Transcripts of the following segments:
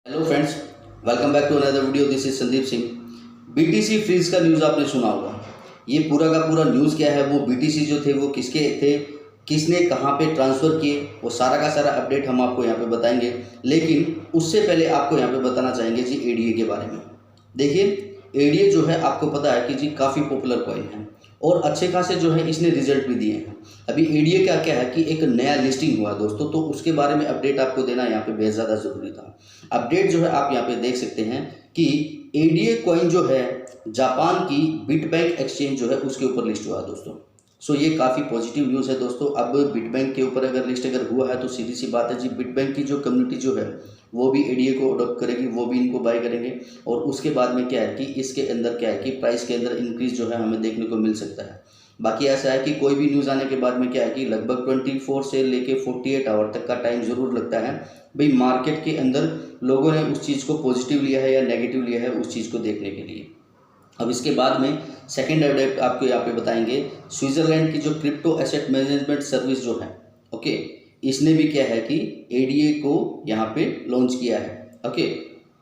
Hello friends, welcome back to another video. This is Sandeep Singh. BTC freeze का news आपने सुना होगा। ये पूरा का पूरा न्यूज़ क्या है, वो बीटीसी जो थे वो किसके थे, किसने कहाँ पे ट्रांसफ़र किए, वो सारा का सारा अपडेट हम आपको यहाँ पे बताएंगे। लेकिन उससे पहले आपको यहाँ पे बताना चाहेंगे जी एडीए के बारे में। देखिए, एडीए जो है आपको पता है कि जी काफ़ी पॉपुलर कॉइन है और अच्छे खासे जो है इसने रिजल्ट भी दिए हैं। अभी एडीए का क्या है कि एक नया लिस्टिंग हुआ दोस्तों, तो उसके बारे में अपडेट आपको देना यहाँ पे बेहद ज़्यादा ज़रूरी था। अपडेट जो है आप यहाँ पे देख सकते हैं कि एडीए कॉइन जो है जापान की बिटबैंक एक्सचेंज जो है उसके ऊपर लिस्ट हुआ है दोस्तों। सो ये काफ़ी पॉजिटिव न्यूज़ है दोस्तों। अब बिटबैंक के ऊपर अगर लिस्ट अगर हुआ है तो सीधी सी बात है जी, बिटबैंक की जो कम्युनिटी जो है वो भी एडीए को अडॉप्ट करेगी, वो भी इनको बाय करेंगे। और उसके बाद में क्या है कि इसके अंदर क्या है कि प्राइस के अंदर इंक्रीज जो है हमें देखने को मिल सकता है। बाकी ऐसा है कि कोई भी न्यूज़ आने के बाद में क्या है कि लगभग 24 से लेके 48 आवर तक का टाइम ज़रूर लगता है भाई मार्केट के अंदर लोगों ने उस चीज़ को पॉजिटिव लिया है या नेगेटिव लिया है उस चीज़ को देखने के लिए। अब इसके बाद में सेकंड अपडेट आपको यहाँ पे बताएंगे। स्विट्जरलैंड की जो क्रिप्टो एसेट मैनेजमेंट सर्विस जो है, ओके, इसने भी क्या है कि एडीए को यहाँ पे लॉन्च किया है। ओके,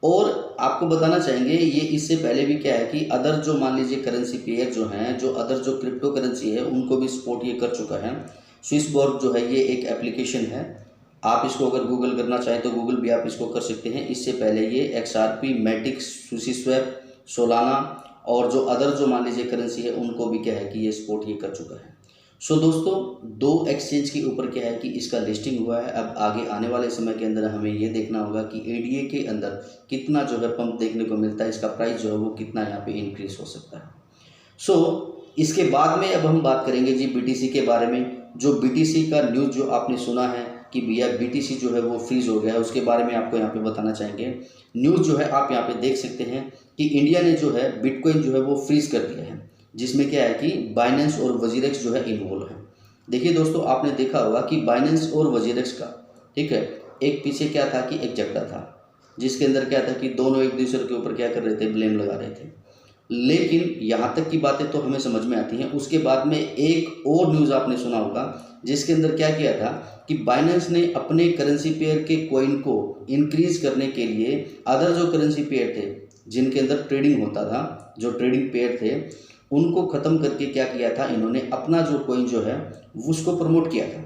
और आपको बताना चाहेंगे ये इससे पहले भी क्या है कि अदर जो मान लीजिए करेंसी पेयर जो हैं, जो अदर जो क्रिप्टो करेंसी है उनको भी सपोर्ट ये कर चुका है। स्विसबॉर्ग जो है ये एक एप्लीकेशन है, आप इसको अगर गूगल करना चाहें तो गूगल भी आप इसको कर सकते हैं। इससे पहले ये एक्सआरपी, मैटिक्स, सुसीस्वैप, सोलाना और जो अदर जो मान लीजिए करेंसी है उनको भी क्या है कि ये सपोर्ट ये कर चुका है। सो दोस्तों, दो एक्सचेंज के ऊपर क्या है कि इसका लिस्टिंग हुआ है। अब आगे आने वाले समय के अंदर हमें ये देखना होगा कि एडीए के अंदर कितना जो है पंप देखने को मिलता है, इसका प्राइस जो है वो कितना यहाँ पे इंक्रीज हो सकता है। सो इसके बाद में अब हम बात करेंगे जी बीटीसी के बारे में। जो बीटीसी का न्यूज़ जो आपने सुना है कि भैया बीटीसी जो है वो फ्रीज हो गया है, उसके बारे में आपको यहाँ पे बताना चाहेंगे। न्यूज़ जो है आप यहाँ पे देख सकते हैं कि इंडिया ने जो है बिटकॉइन जो है वो फ्रीज कर दिया है, जिसमें क्या है कि बाइनेंस और वजीरेक्स जो है इन्वॉल्व है। देखिए दोस्तों, आपने देखा होगा कि बाइनेंस और वजीरेक्स का, ठीक है, एक पीछे क्या था कि एक झगड़ा था जिसके अंदर क्या था कि दोनों एक दूसरे के ऊपर क्या कर रहे थे, ब्लेम लगा रहे थे। लेकिन यहाँ तक की बातें तो हमें समझ में आती हैं। उसके बाद में एक और न्यूज़ आपने सुना होगा जिसके अंदर क्या किया था कि बाइनेंस ने अपने करेंसी पेयर के कॉइन को इंक्रीज करने के लिए अदर जो करेंसी पेयर थे जिनके अंदर ट्रेडिंग होता था, जो ट्रेडिंग पेयर थे, उनको ख़त्म करके क्या किया था, इन्होंने अपना जो कॉइन जो है उसको प्रमोट किया था।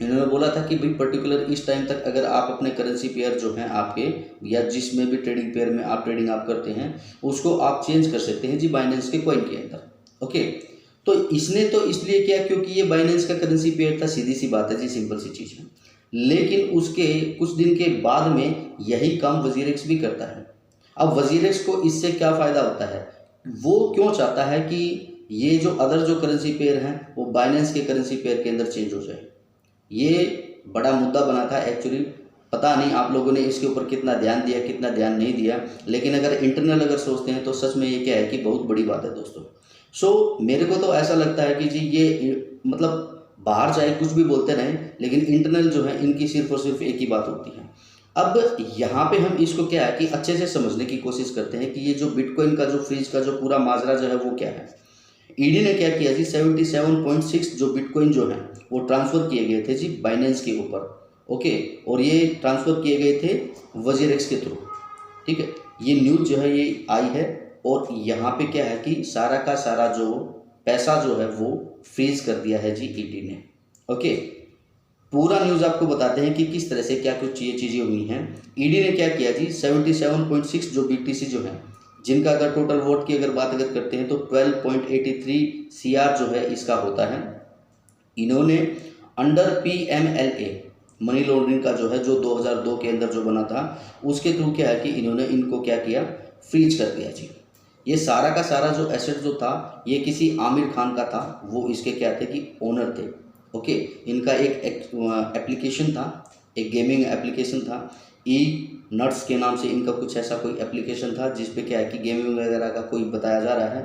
इन्होंने बोला था कि भाई पर्टिकुलर इस टाइम तक अगर आप अपने करेंसी पेयर जो हैं आपके, या जिसमें भी ट्रेडिंग पेयर में आप ट्रेडिंग आप करते हैं, उसको आप चेंज कर सकते हैं जी बाइनेंस के कॉइन के अंदर। ओके, तो इसने तो इसलिए किया क्योंकि ये बाइनेंस का करेंसी पेयर था, सीधी सी बात है जी, सिंपल सी चीज़ है। लेकिन उसके कुछ दिन के बाद में यही काम वजीरेक्स भी करता है। अब वजीरेक्स को इससे क्या फ़ायदा होता है, वो क्यों चाहता है कि ये जो अदर जो करेंसी पेयर हैं वो बाइनेंस के करेंसी पेयर के अंदर चेंज हो जाए। ये बड़ा मुद्दा बना था एक्चुअली। पता नहीं आप लोगों ने इसके ऊपर कितना ध्यान दिया, कितना ध्यान नहीं दिया, लेकिन अगर इंटरनल अगर सोचते हैं तो सच में ये क्या है कि बहुत बड़ी बात है दोस्तों। सो मेरे को तो ऐसा लगता है कि जी ये मतलब बाहर चाहे कुछ भी बोलते रहें, लेकिन इंटरनल जो है इनकी सिर्फ और सिर्फ एक ही बात होती है। अब यहाँ पे हम इसको क्या है कि अच्छे से समझने की कोशिश करते हैं कि ये जो बिटकॉइन का जो फ्रीज का जो पूरा माजरा जो है वो क्या है। ईडी ने क्या किया जी, 77.6 जो बिटकॉइन जो है वो ट्रांसफ़र किए गए थे जी बाइनेंस के ऊपर। ओके, और ये ट्रांसफ़र किए गए थे वजीरेक्स के थ्रू। ठीक है, ये न्यूज़ जो है ये आई है और यहाँ पे क्या है कि सारा का सारा जो पैसा जो है वो फ्रीज कर दिया है जी ईडी ने। ओके, पूरा न्यूज़ आपको बताते हैं कि किस तरह से क्या कुछ ये चीज़ें हुई हैं। ईडी ने क्या किया जी, 77.6 जो बीटीसी जो है, जिनका अगर टोटल वोट की अगर बात अगर करते हैं तो 12.83 सीआर जो है इसका होता है। इन्होंने अंडर पीएमएलए मनी लॉन्ड्रिंग का जो है जो 2002 के अंदर जो बना था उसके थ्रू क्या है कि इन्होंने इनको क्या किया, फ्रीज कर दिया जी। ये सारा का सारा जो एसेट जो था ये किसी आमिर खान का था, वो इसके क्या थे कि ओनर थे। ओके, इनका एक एप्लीकेशन था, एक गेमिंग एप्लीकेशन था, ई नट्स के नाम से इनका कुछ ऐसा कोई एप्लीकेशन था जिस पे क्या है कि गेमिंग वगैरह का कोई बताया जा रहा है।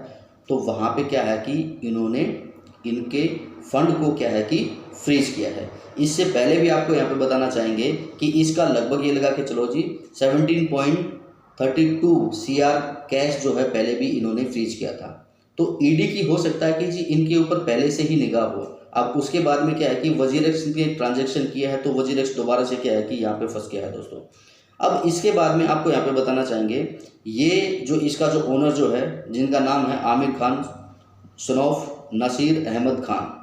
तो वहाँ पे क्या है कि इन्होंने इनके फंड को क्या है कि फ्रीज किया है। इससे पहले भी आपको यहाँ पे बताना चाहेंगे कि इसका लगभग ये लगा के चलो जी 17.32 सीआर कैश जो है पहले भी इन्होंने फ्रीज किया था। तो ईडी की हो सकता है कि जी इनके ऊपर पहले से ही निगाह हो। अब उसके बाद में क्या है कि वजीरेक्स ने ट्रांजैक्शन किया है तो वजीरेक्स दोबारा से क्या है कि यहाँ पे फंस गया है दोस्तों। अब इसके बाद में आपको यहाँ पे बताना चाहेंगे, ये जो इसका जो ओनर जो है, जिनका नाम है आमिर खान सन ऑफ नसीर अहमद खान,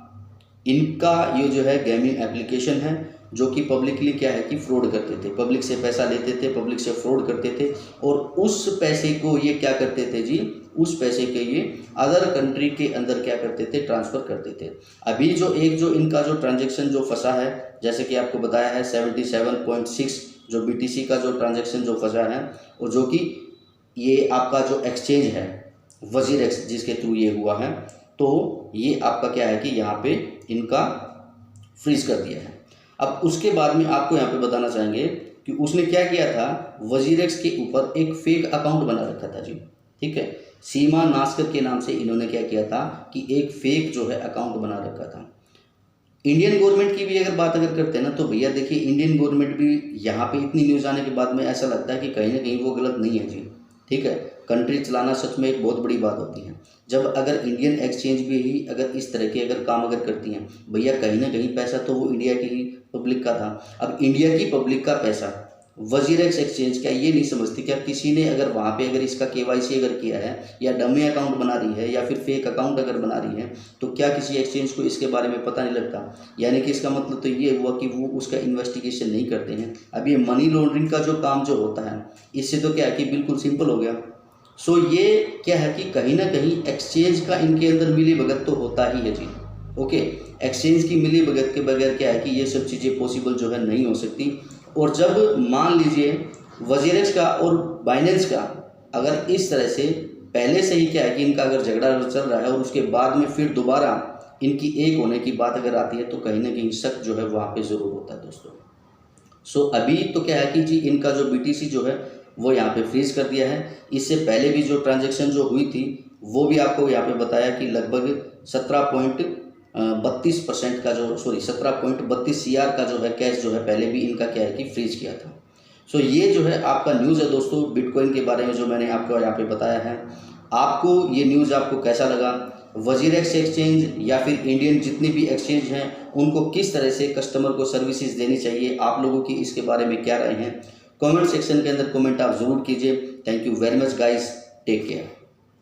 इनका ये जो है गेमिंग एप्लीकेशन है जो कि पब्लिकली क्या है कि फ्रॉड करते थे, पब्लिक से पैसा लेते थे, पब्लिक से फ्रॉड करते थे और उस पैसे को ये क्या करते थे जी, उस पैसे के ये अदर कंट्री के अंदर क्या करते थे, ट्रांसफ़र करते थे। अभी जो इनका जो ट्रांजैक्शन जो फंसा है, जैसे कि आपको बताया है 77.6 जो BTC का जो ट्रांजैक्शन जो फंसा है, और जो कि ये आपका जो एक्सचेंज है WazirX जिसके थ्रू ये हुआ है, तो ये आपका क्या है कि यहाँ पे इनका फ्रीज कर दिया है। अब उसके बाद में आपको यहाँ पे बताना चाहेंगे कि उसने क्या किया था, WazirX के ऊपर एक फेक अकाउंट बना रखा था जी, ठीक है। सीमा नास्कर के नाम से इन्होंने क्या किया था कि एक फेक जो है अकाउंट बना रखा था। इंडियन गवर्नमेंट की भी अगर बात करते हैं ना, तो भैया देखिए इंडियन गवर्नमेंट भी यहाँ पे इतनी न्यूज़ आने के बाद में ऐसा लगता है कि कहीं ना कहीं वो गलत नहीं है जी, ठीक है। कंट्री चलाना सच में एक बहुत बड़ी बात होती है। जब अगर इंडियन एक्सचेंज भी ही अगर इस तरह के अगर काम अगर करती हैं भैया, कहीं ना कहीं पैसा तो वो इंडिया की ही पब्लिक का था। अब इंडिया की पब्लिक का पैसा WazirX एक्सचेंज क्या ये नहीं समझती क्या किसी ने अगर वहाँ पे अगर इसका KYC अगर किया है या डमी अकाउंट बना रही है या फिर फेक अकाउंट अगर बना रही है, तो क्या किसी एक्सचेंज को इसके बारे में पता नहीं लगता? यानी कि इसका मतलब तो ये हुआ कि वो उसका इन्वेस्टिगेशन नहीं करते हैं। अब ये मनी लॉन्ड्रिंग का जो काम जो होता है, इससे तो क्या है कि बिल्कुल सिंपल हो गया। सो ये क्या है कि कहीं ना कहीं एक्सचेंज का इनके अंदर मिली भगत तो होता ही है जी, ओके। एक्सचेंज की मिली भगत के बगैर क्या है कि ये सब चीज़ें पॉसिबल जो है नहीं हो सकती। और जब मान लीजिए WazirX का और बाइनेंस का अगर इस तरह से पहले से ही क्या है कि इनका अगर झगड़ा चल रहा है और उसके बाद में फिर दोबारा इनकी एक होने की बात अगर आती है, तो कहीं ना कहीं शक जो है वहाँ पे ज़रूर होता है दोस्तों। सो अभी तो क्या है कि जी इनका जो BTC जो है वो यहाँ पे फ्रीज कर दिया है। इससे पहले भी जो ट्रांजैक्शन जो हुई थी वो भी आपको यहाँ पे बताया कि लगभग 17.32% का जो 17.32 CR का जो है कैश जो है पहले भी इनका क्या है कि फ्रीज किया था। सो ये जो है आपका न्यूज़ है दोस्तों बिटकॉइन के बारे में जो मैंने आपको यहाँ पे बताया है। आपको ये न्यूज़ आपको कैसा लगा? WazirX एक्सचेंज या फिर इंडियन जितने भी एक्सचेंज हैं उनको किस तरह से कस्टमर को सर्विसेज देनी चाहिए, आप लोगों की इसके बारे में क्या राय है? कमेंट सेक्शन के अंदर कमेंट आप ज़रूर कीजिए। Thank you very much guys, take care.